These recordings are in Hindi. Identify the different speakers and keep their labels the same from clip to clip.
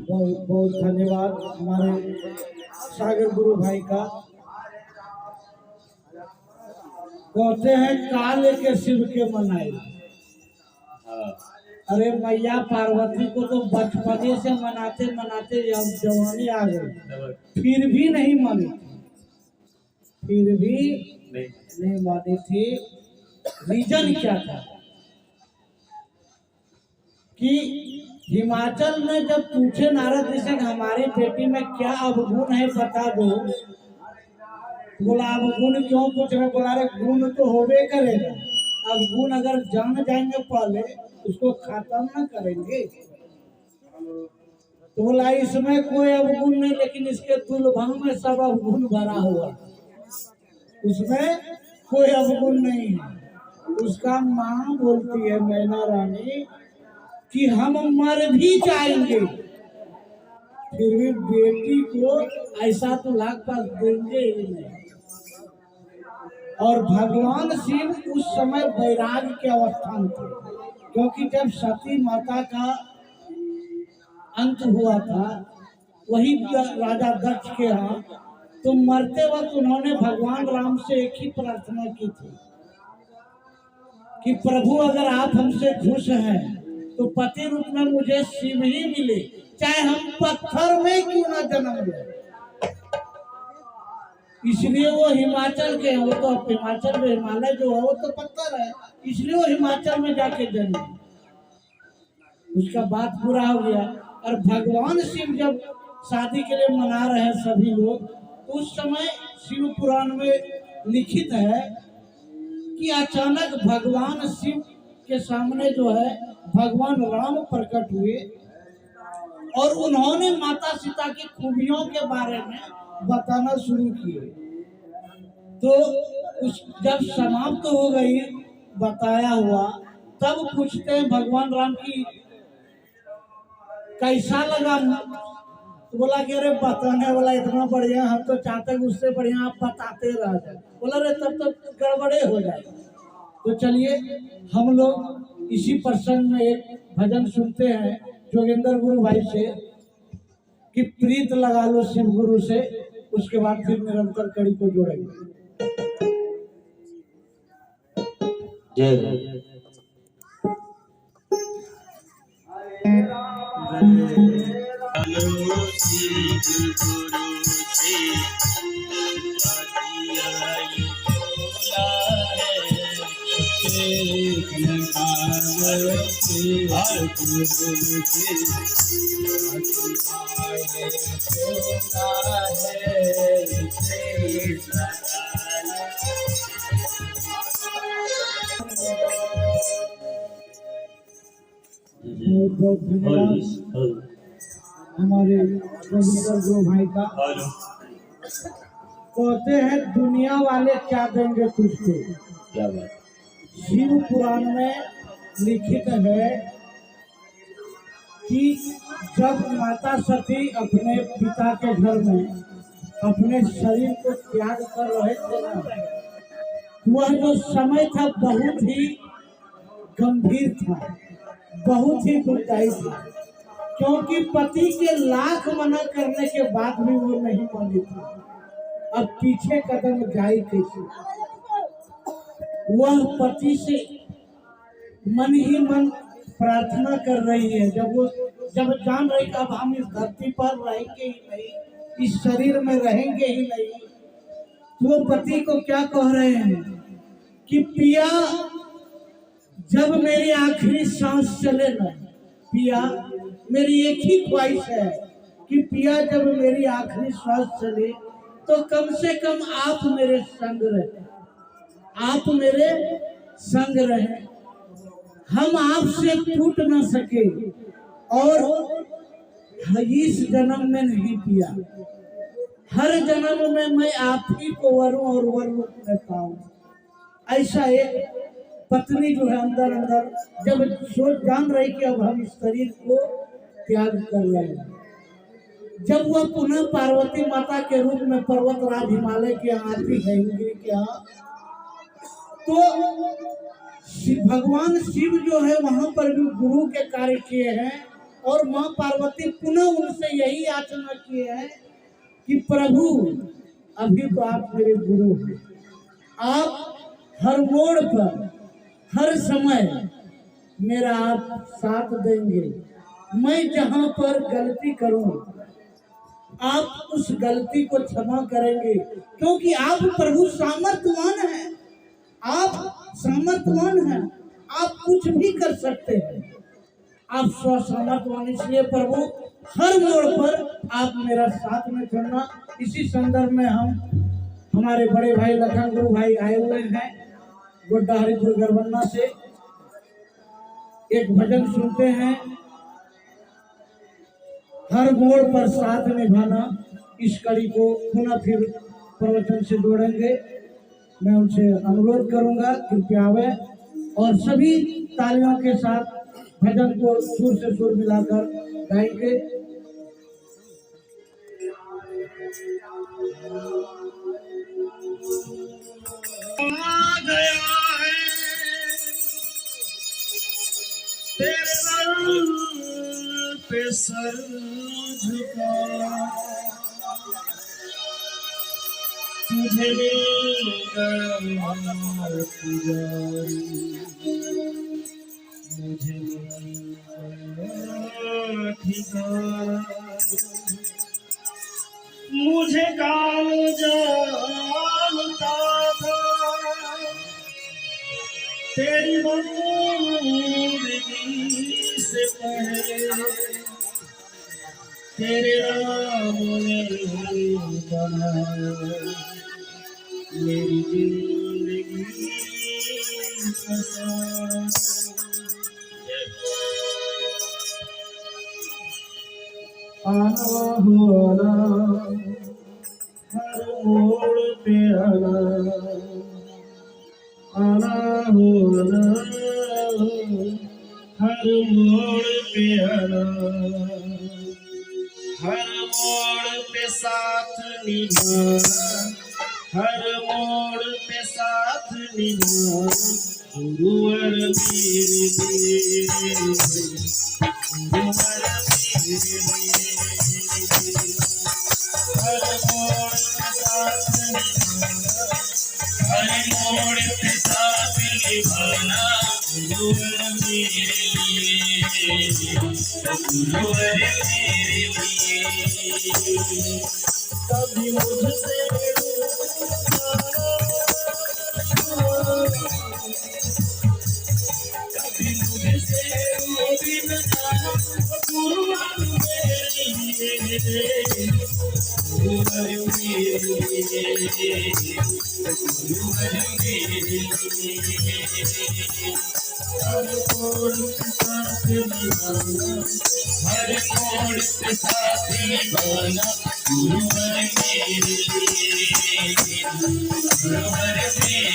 Speaker 1: बहुत बहुत धन्यवाद हमारे सागर गुरु भाई का। कहते हैं काले के शिव के मनाए। अरे मैया पार्वती को तो बचपने से मनाते मनाते जब जवानी आ गई फिर भी नहीं मानी, फिर भी नहीं मानी थी। रीजन क्या था कि हिमाचल में जब पूछे नारद जी से हमारी बेटी में क्या अवगुण है बता दो, बोला अवगुण क्यों पूछ रहे? बोला रे गुण तो होबे करेगा, अवगुण अगर जान जाएंगे पहले उसको खत्म न करेंगे। तो बोला इसमें कोई अवगुण नहीं, लेकिन इसके तुलभंग में सब अवगुण भरा हुआ, उसमें कोई अवगुण नहीं है। उसका माँ बोलती है मैना रानी कि हम मर भी जाएंगे फिर भी बेटी को ऐसा तो लाख पास देंगे ही नहीं। और भगवान शिव उस समय वैराग्य के अवस्था में थे, क्योंकि जब सती माता का अंत हुआ था वही राजा दक्ष के यहाँ, तो मरते वक्त उन्होंने भगवान राम से एक ही प्रार्थना की थी कि प्रभु अगर आप हमसे खुश हैं तो पति रूप में मुझे शिव ही मिले, चाहे हम पत्थर में क्यों ना जन्म ले। इसलिए वो हिमाचल के हैं, वो तो हिमाचल में हिमालय जो है वो तो पत्थर है, इसलिए वो हिमाचल में जाके जन्मे। उसका बात पूरा हो गया। और भगवान शिव जब शादी के लिए मना रहे हैं सभी लोग, तो उस समय शिव पुराण में लिखित है कि अचानक भगवान शिव के सामने जो है भगवान राम प्रकट हुए और उन्होंने माता सीता की खूबियों के बारे में बताना शुरू किए। तो उस जब समाप्त हो गई बताया हुआ, तब पूछते हैं भगवान राम की कैसा लगा? तो बोला कि अरे बताने वाला इतना बढ़िया, हम तो चाहते हैं उससे बढ़िया आप बताते रह जाए। बोला अरे तब तो गड़बड़े हो जाए। तो चलिए हम लोग इसी प्रसंग में एक भजन सुनते हैं जोगेंद्र गुरु भाई से कि प्रीत लगा लो शिव गुरु से, उसके बाद फिर निरंतर कड़ी को जोड़ेंगे।
Speaker 2: जय
Speaker 1: बहुत बहुत धन्यवाद हमारे जोगेंद्र गुरु भाई का। कहते हैं दुनिया वाले क्या देंगे तुझको,
Speaker 2: क्या बात।
Speaker 1: शिव पुराण में लिखित है कि जब माता सती अपने पिता के घर में अपने शरीर को त्याग कर रहे थे ना, वह जो समय था बहुत ही गंभीर था, बहुत ही दुखदायी था, क्योंकि पति के लाख मना करने के बाद भी वो नहीं मानी थी। अब पीछे कदम जाए कैसे? वह पति से मन ही मन प्रार्थना कर रही है। जब जान रही कि अब हम इस धरती पर रहेंगे ही नहीं, इस शरीर में रहेंगे ही नहीं, तो वो पति को क्या कह रहे हैं कि पिया जब मेरी आखिरी सांस चले ना, पिया मेरी एक ही ख्वाहिश है कि पिया जब मेरी आखिरी सांस चले तो कम से कम आप मेरे संग रहे, आप मेरे संग रहे, हम आपसे टूट ना सके। और इस जन्म में नहीं पिया, हर जन्म में मैं आप ही को वरुण और वर रूप में पाऊं। ऐसा एक पत्नी जो है अंदर अंदर जब सोच जान रही कि अब हम इस शरीर को त्याग कर रहे हैं, जब वह पुनः पार्वती माता के रूप में पर्वतराज हिमालय के यहाँ आती है इंद्र के यहाँ, तो भगवान शिव जो है वहां पर भी गुरु के कार्य किए हैं और माँ पार्वती पुनः उनसे यही याचना किए हैं कि प्रभु अभी तो आप मेरे गुरु हैं, आप हर मोड़ पर हर समय मेरा आप साथ देंगे। मैं जहाँ पर गलती करूं आप उस गलती को क्षमा करेंगे, क्योंकि आप प्रभु सामर्थ्यवान हैं, आप सामर्थ्यवान हैं, आप कुछ भी कर सकते हैं, आप स्वसामर्थ्यवान। इसलिए प्रभु हर मोड़ पर आप मेरा साथ में चलना। इसी संदर्भ में हम हमारे बड़े भाई लखन गुरु भाई आए हुए हैं गोड्डा हरिपुर गरबन्ना से, एक भजन सुनते हैं, हर मोड़ पर साथ निभाना। इस कड़ी को पुनः फिर प्रवचन से जोड़ेंगे। मैं उनसे अनुरोध करूंगा कृपया आवे और सभी तालियों के साथ भजन को सुर से सुर मिलाकर गाएंगे।
Speaker 2: आ गया है तेरे दर पे सर झुका, तुझे मिल गया पुजारी, मुझे मिल गया ठिकाना। मुझे काम जानता था तेरी बंदगी से पहले, तेरे नाम ने बनाया मेरी जिंदगी फसाना। आना होना हर मोड़ पे आना, आना होना हर मोड़ पे आना, हर मोड़ पे साथ निभाना, हर मोड़ पे साथ निभाना। गुरुवर मेरे गुरुवर मेरे हर मोड़ पे साथ निभाना, हर मोड़ पे साथ निभाना। गुरुवर मेरे लिए, गुरुवर मेरे लिए। कभी मुझसे कभी मुझसे भी न जाना। गुरुवर मेरे लिए, गुरुवर मेरे लिए, गुरुवर मेरे लिए। हर मोड़ पे साथ निभाना, हर मोड़ पे साथ निभाना। गुरुवर मेरे लिए, गुरुवर मेरे लिए।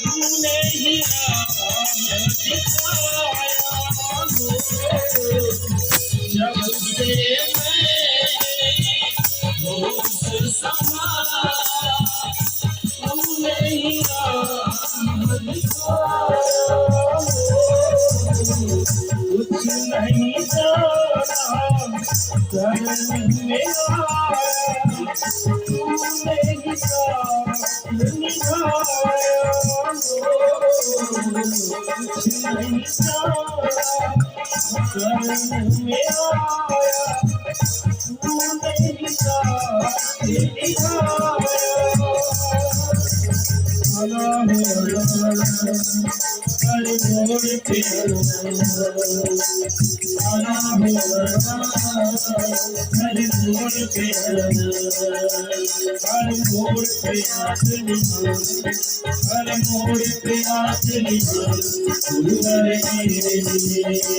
Speaker 2: तूने ही राह दिखाया हो, जब से मैं होश संभाला। तूने ही राह दिखाया हो, कुछ नहीं जाना शरण में आया। तूने ही साथ निभाया हो, कुछ नहीं जाना शरण में आया। तूने ही साथ निभाया। आना होना हर मोड़ पे आना, होना हर मोड़ पे हर मोड़ पे हाथ निभाना, हर मोड़ पे हाथ निभाना। गुरुवर मेरे लिए,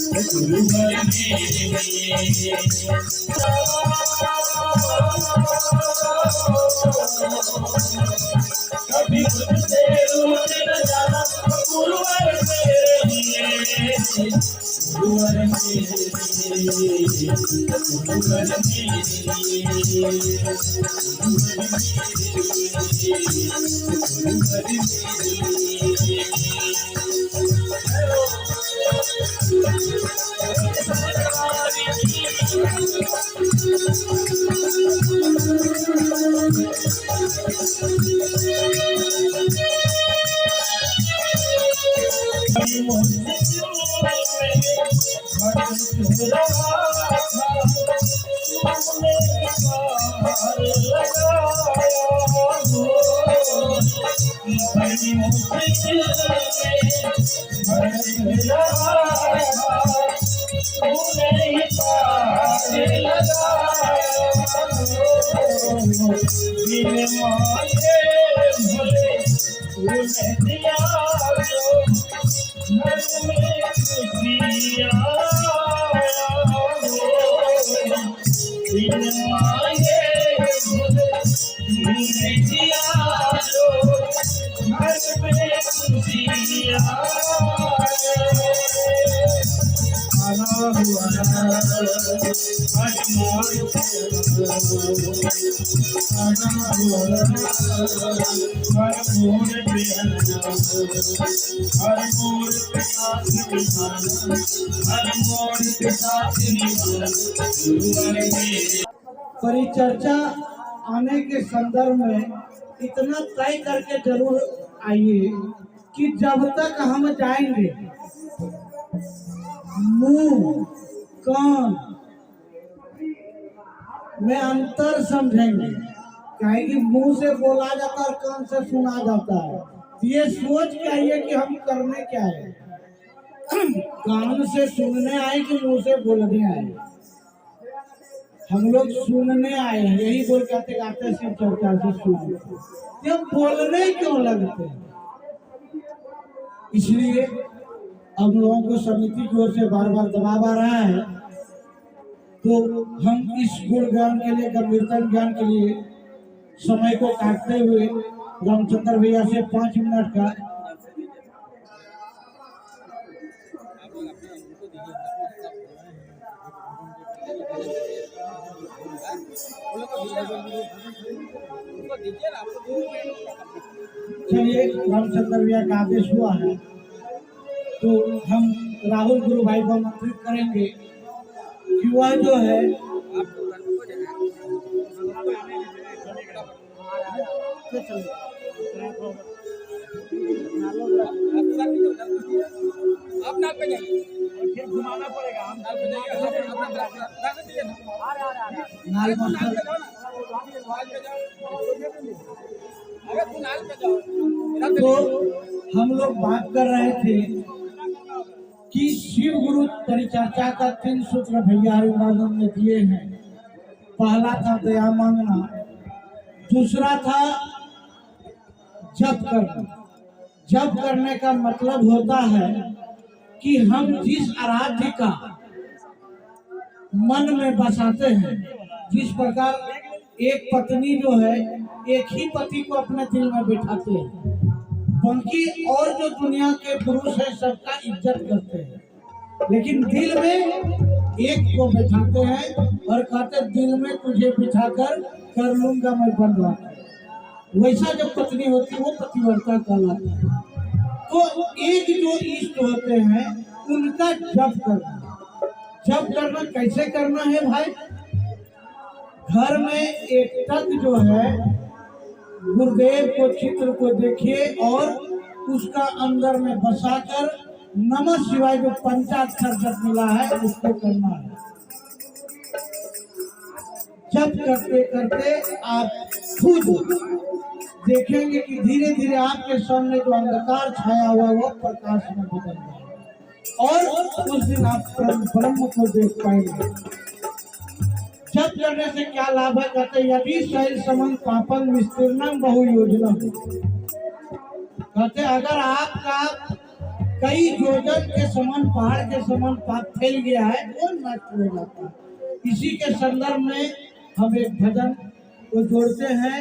Speaker 2: गुरुवर मेरे लिए। कभी मुझसे रूठ न जाना। गुरुवर मेरे लिए, गुरुवर मेरे लिए, गुरुवर मेरे लिए। मुश्किल में भटक रहा था, तुमने पार लगाया हो। बड़ी मुश्किल में भटक रहा था, तुमने पार लगाया हो। बिन मांगे भले तूने दिया जो, मन में खुशियाँ हो। बिन मांगे भले तूने दिया जो, मन में खुशियाँ हो। आना हुआ आज मोर
Speaker 1: परिचर्चा आने के संदर्भ में इतना तय करके जरूर आइए कि जब तक हम जाएंगे मुंह कान में अंतर समझेंगे। कहे कि मुंह से बोला जाता है और कान से सुना जाता है। ये सोच के आइए कि हम करने क्या है, कान से सुनने आए कि मुंह से बोलने आए। हम लोग सुनने आए हैं, यही बोल कहते गाते शिव चर्चा से सुन, जब बोलने क्यों लगते हैं। इसलिए अब लोगों को समिति की ओर से बार बार दबाव आ रहा है, तो हम इस गुण ज्ञान के लिए, गंभीरतम ज्ञान के लिए समय को काटते हुए रामचंद्र भैया से 5 मिनट का चलिए रामचंद्र भैया का आदेश हुआ है, तो हम राहुल गुरु भाई को आमंत्रित करेंगे कि वह जो है
Speaker 2: घुमाना पड़ेगा, हम
Speaker 1: नाल मास्टर तो हम लोग बात कर रहे थे कि शिव गुरु परिचर्चा का 3 सूत्र भैया हरिवादन ने दिए हैं। पहला था दया मांगना, दूसरा था जप करना। जप करने का मतलब होता है कि हम जिस आराध्य का मन में बसाते हैं, जिस प्रकार एक पत्नी जो है एक ही पति को अपने दिल में बिठाते हैं, बाकी और जो दुनिया के पुरुष है सबका इज्जत करते हैं, लेकिन दिल में एक को बिठाते हैं और कहते दिल में तुझे बिठाकर कर लूंगा मैं बनवा। वैसा जब पत्नी होती है वो पतिव्रता कहलाती है। तो एक जो इष्ट होते हैं उनका जप करना। जप करना कैसे करना है भाई? घर में एक तक जो है गुरुदेव को चित्र को देखिए और उसका अंदर में बसाकर नमः शिवाय जो पंचाक्षर जप मिला है उसको करना है। जप करते करते आप खुद देखेंगे कि धीरे धीरे आपके सामने जो अंधकार छाया हुआ वो प्रकाश में बदल जाएगा और उस दिन आप ब्रह्म को देख पाएंगे। जप करने से क्या लाभ है? कहते यदि शैल समन पापन विस्तीर्णम बहु योजना। कहते अगर आपका कई योजन के समान पहाड़ के समान पाप फैल गया है वो नष्ट हो जाता है। इसी के संदर्भ में हम एक भजन को जोड़ते हैं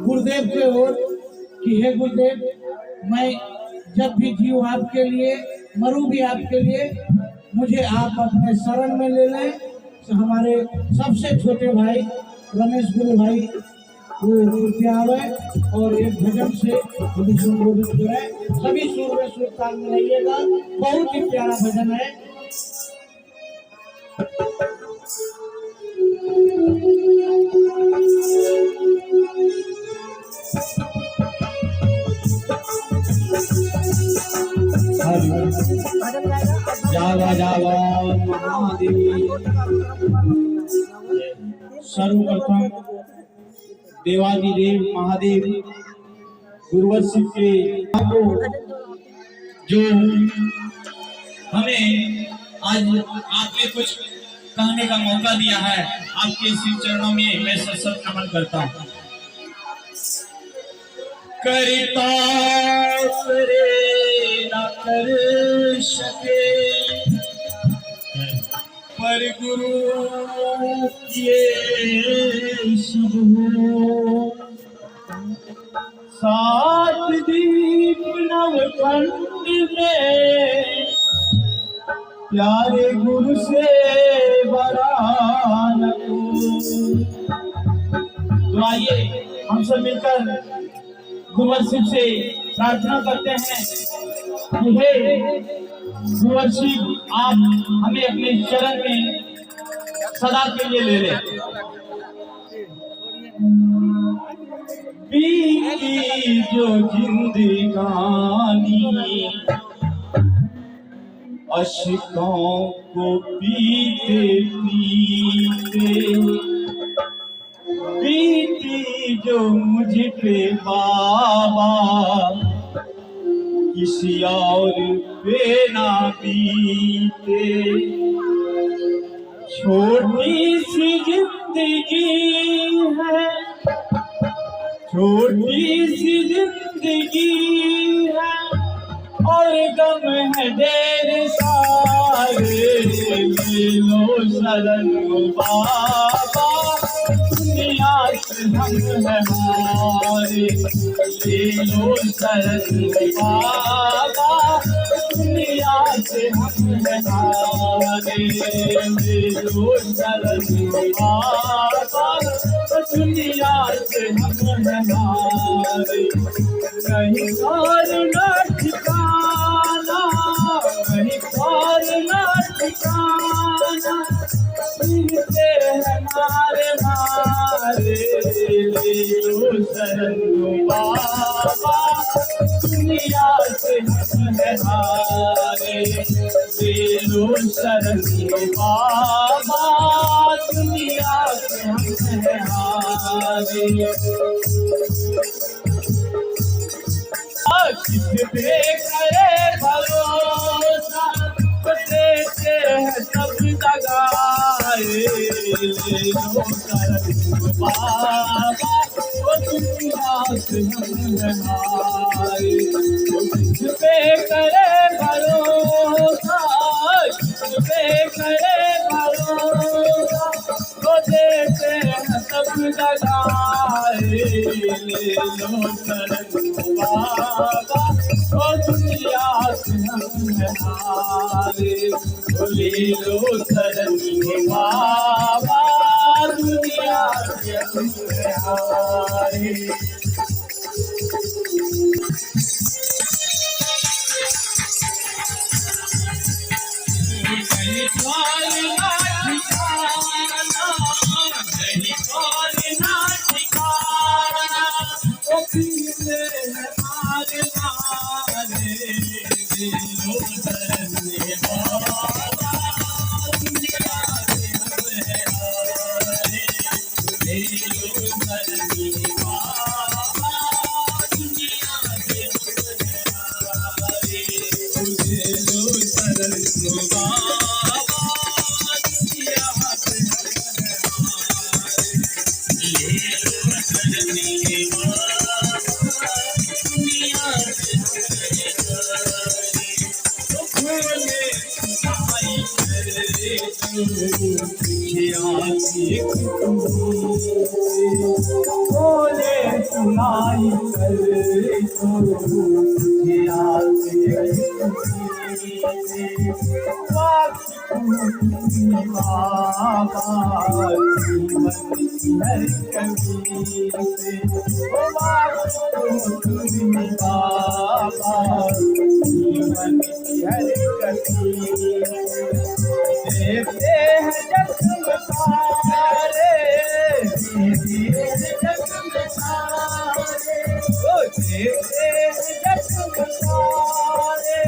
Speaker 1: गुरुदेव के ओर कि हे गुरुदेव, मैं जब भी जीव आपके लिए, मरूं भी आपके लिए, मुझे आप अपने शरण में ले लें। हमारे सबसे छोटे भाई रमेश गुरु भाई वो आवे और एक भजन से हमें संबोधित करें। सभी सुर में सुर ताल मिलाइएगा, बहुत ही प्यारा भजन है।
Speaker 2: जावा जावा महादेव। सर्वप्रथम देवादिदेव महादेव गुरुवर शिव के जो हमें आज आपने कुछ कहने का मौका दिया है, आपके श्री चरणों में मैं सत नमन करता हूँ। करता करे न कर सके, पर गुरु किए सब हो। सात दीप नवखंड में प्यारे गुरु से बड़ा न कोई। तो आइए हम सब मिलकर गुरुवर शिव से प्रार्थना करते हैं कि हे गुरुवर शिव, आप हमें अपने चरण में सदा के लिए ले लें। बीती जो जिंदगानी अश्कों को पीते पीते, बीती जो मुझ पे बाबा किसी और पे ना बीते। छोटी सी जिंदगी है, छोटी सी जिंदगी है, और गम है ढेर सारे। ले लो शरण बाबा, दुनिया से हम है हारे। ले लो शरण बाबा, दुनिया से हम है हारे। ले लो शरण बाबा, दुनिया से हम है हारे। कहीं और न ठिकाना, कहीं और न ठिकाना, मिलते हैं मारे मारे। ले लो शरण बाबा, दुनिया से हम है हारे। ले लो शरण बाबा, दुनिया से हम है हारे। किस पे करे भरोसा, देते हैं सब जगाए। ले लो शरण बाबा, वो दुनिया से हम है हारे। किस पे करे भरोसा, किस पे करे भरोसा, वो देते हैं सब जगाए। ले लो शरण बाबा, ओ दुनिया से हम है हारे। ले लो शरण बाबा, दुनिया से हम है हारे। नहीं पालना ठिकाना, नहीं पालना ठिकाना, ओ पीछे है मारे मारे। ले लो शरण बाबा, दुनिया से हम है हारे। ले लो शरण बाबा, दुनिया से हम है हारे। ले लो शरण बाबा, दुनिया से हम है हारे। ले लो शरण बाबा, दुनिया से हम है हारे। तो भोले सुनाई करे तो भोले सुनाई करे तो बाबा जीवन की हर कमी से। बाबा जीवन की हर कमी देते हैं जख्म सारे, देते हैं जख्म सारे, ओ देते हैं जख्म सारे,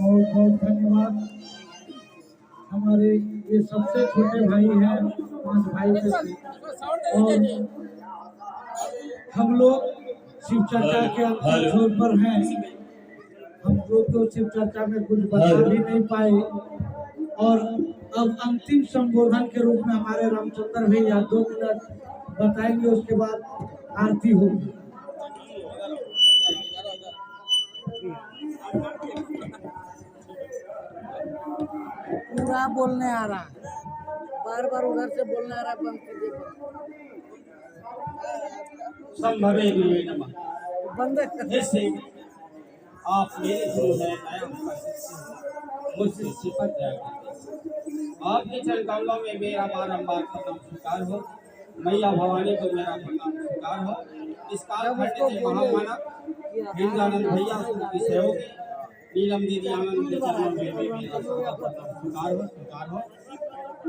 Speaker 1: बहुत बहुत धन्यवाद। हमारे ये सबसे छोटे भाई हैं, 5 भाई में से, और हम लोग शिव चर्चा के अंतिम छोर पर हैं। हम लोग तो शिव चर्चा में कुछ बता भी नहीं पाए, और अब अंतिम संबोधन के रूप में हमारे रामचंद्र भैया 2 मिनट बताएंगे, उसके बाद आरती होगी।
Speaker 3: पूरा बोलने आ रहा, बार बार उधर से बोलने आ रहा, बंद कीजिए,
Speaker 2: संभवे गुरुवे नमः।
Speaker 3: बंद कर।
Speaker 2: ऐसे आप मेरे गुरु हैं, मैं आपका शिष्य हूं। मुझसे सिफत जाया करते। आपके चरण कमलों में मेरा बारंबार प्रणाम स्वीकार हो। मैया भवानी को मेरा प्रणाम स्वीकार हो। इस काल खंड से महामानव हिंदानंद भैया की सहयोगी नीलम दीदी आनंद के चरणों में भी मेरा स्वीकार हो।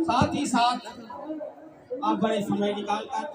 Speaker 2: साथ ही साथ आप बड़े समय निकाल कर